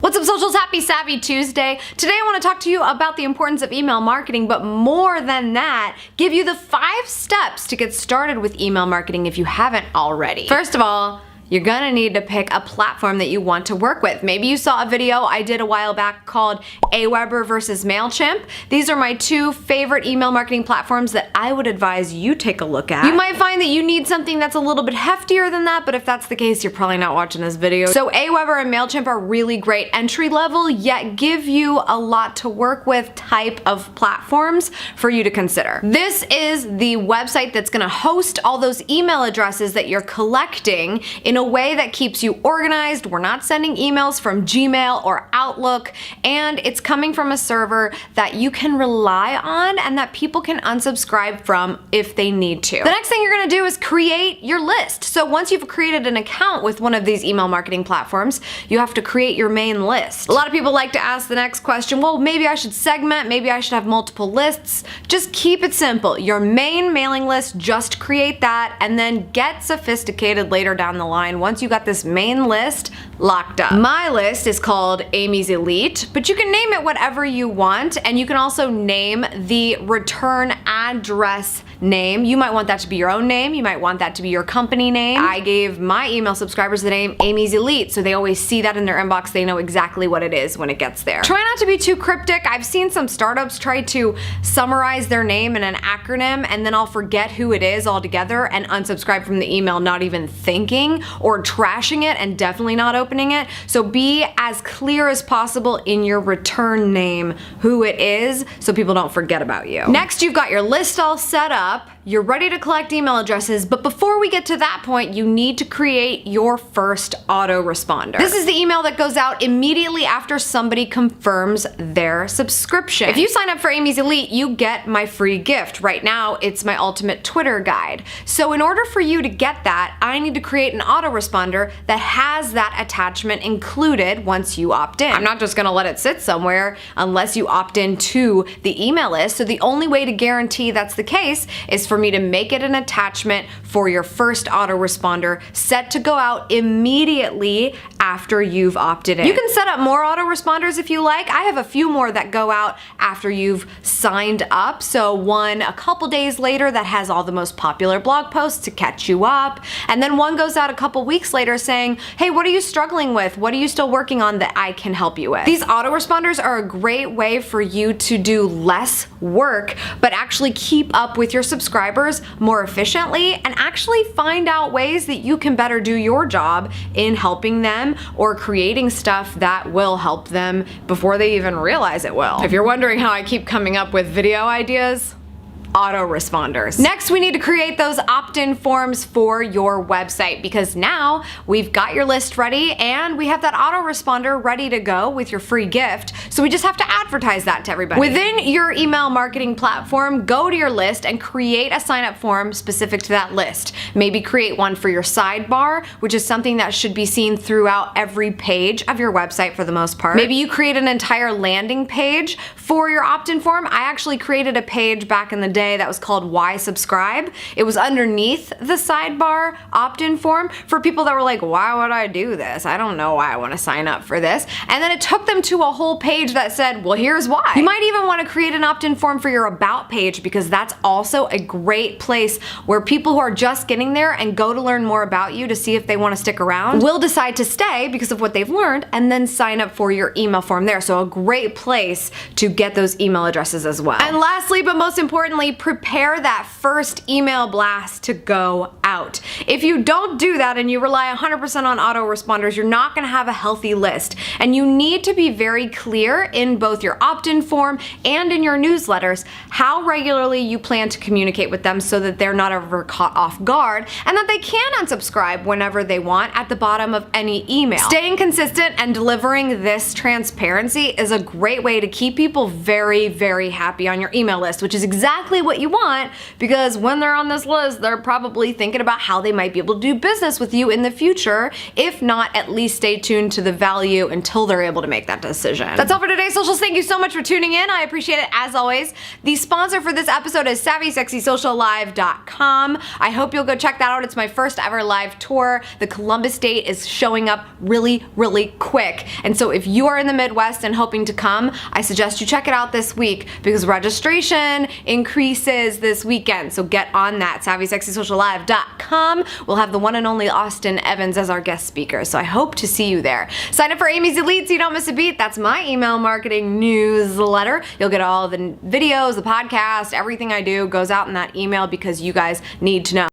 What's up, socials? Happy Savvy Tuesday. Today I want to talk to you about the importance of email marketing, but more than that, give you the 5 steps to get started with email marketing if you haven't already. First of all, you're gonna need to pick a platform that you want to work with. Maybe you saw a video I did a while back called Aweber versus MailChimp. These are my 2 favorite email marketing platforms that I would advise you take a look at. You might find that you need something that's a little bit heftier than that, but if that's the case, you're probably not watching this video. So Aweber and MailChimp are really great entry level, yet give you a lot to work with type of platforms for you to consider. This is the website that's gonna host all those email addresses that you're collecting in a way that keeps you organized. We're not sending emails from Gmail or Outlook, and it's coming from a server that you can rely on and that people can unsubscribe from if they need to. The next thing you're gonna do is create your list. So once you've created an account with one of these email marketing platforms, you have to create your main list. A lot of people like to ask the next question, well, maybe I should segment, maybe I should have multiple lists. Just keep it simple. Your main mailing list, just create that and then get sophisticated later down the line once you got this main list locked up. My list is called Amy's Elite, but you can name it whatever you want, and you can also name the return address name. You might want that to be your own name, you might want that to be your company name. I gave my email subscribers the name Amy's Elite, so they always see that in their inbox, they know exactly what it is when it gets there. Try not to be too cryptic. I've seen some startups try to summarize their name in an acronym and then I'll forget who it is altogether and unsubscribe from the email, not even thinking, or trashing it and definitely not opening it. So be as clear as possible in your return name who it is so people don't forget about you. Next, you've got your list all set up. You're ready to collect email addresses, but before we get to that point, you need to create your first autoresponder. This is the email that goes out immediately after somebody confirms their subscription. If you sign up for Amy's Elite, you get my free gift. Right now, it's my ultimate Twitter guide. So in order for you to get that, I need to create an autoresponder that has that attachment included once you opt in. I'm not just gonna let it sit somewhere unless you opt into the email list. So the only way to guarantee that's the case is for me to make it an attachment for your first autoresponder set to go out immediately after you've opted in. You can set up more autoresponders if you like. I have a few more that go out after you've signed up. So one a couple days later that has all the most popular blog posts to catch you up. And then one goes out a couple weeks later saying, hey, what are you struggling with? What are you still working on that I can help you with? These autoresponders are a great way for you to do less work, but actually keep up with your subscribers more efficiently and actually find out ways that you can better do your job in helping them or creating stuff that will help them before they even realize it will. If you're wondering how I keep coming up with video ideas, autoresponders. Next, we need to create those opt-in forms for your website because now we've got your list ready and we have that autoresponder ready to go with your free gift. So we just have to advertise that to everybody. Within your email marketing platform, go to your list and create a sign-up form specific to that list. Maybe create one for your sidebar, which is something that should be seen throughout every page of your website for the most part. Maybe you create an entire landing page for your opt-in form. I actually created a page back in the day that was called Why Subscribe. It was underneath the sidebar opt-in form for people that were like, why would I do this? I don't know why I want to sign up for this. And then it took them to a whole page that said, well, here's why. You might even want to create an opt-in form for your About page because that's also a great place where people who are just getting there and go to learn more about you to see if they want to stick around will decide to stay because of what they've learned and then sign up for your email form there. So a great place to get those email addresses as well. And lastly, but most importantly, prepare that first email blast to go out. If you don't do that and you rely 100% on autoresponders, you're not gonna have a healthy list. And you need to be very clear in both your opt-in form and in your newsletters how regularly you plan to communicate with them so that they're not ever caught off guard and that they can unsubscribe whenever they want at the bottom of any email. Staying consistent and delivering this transparency is a great way to keep people very, very happy on your email list, which is exactly exactly what you want, because when they're on this list, they're probably thinking about how they might be able to do business with you in the future. If not, at least stay tuned to the value until they're able to make that decision. That's all for today's socials. Thank you so much for tuning in. I appreciate it as always. The sponsor for this episode is SavvySexySocialLive.com. I hope you'll go check that out. It's my first ever live tour. The Columbus date is showing up really, really quick. And so if you are in the Midwest and hoping to come, I suggest you check it out this week because registration increases this weekend. So get on that. SavvySexySocialLive.com. We'll have the one and only Austin Evans as our guest speaker. So I hope to see you there. Sign up for Amy's Elite so you don't miss a beat. That's my email marketing newsletter. You'll get all the videos, the podcast, everything I do goes out in that email because you guys need to know.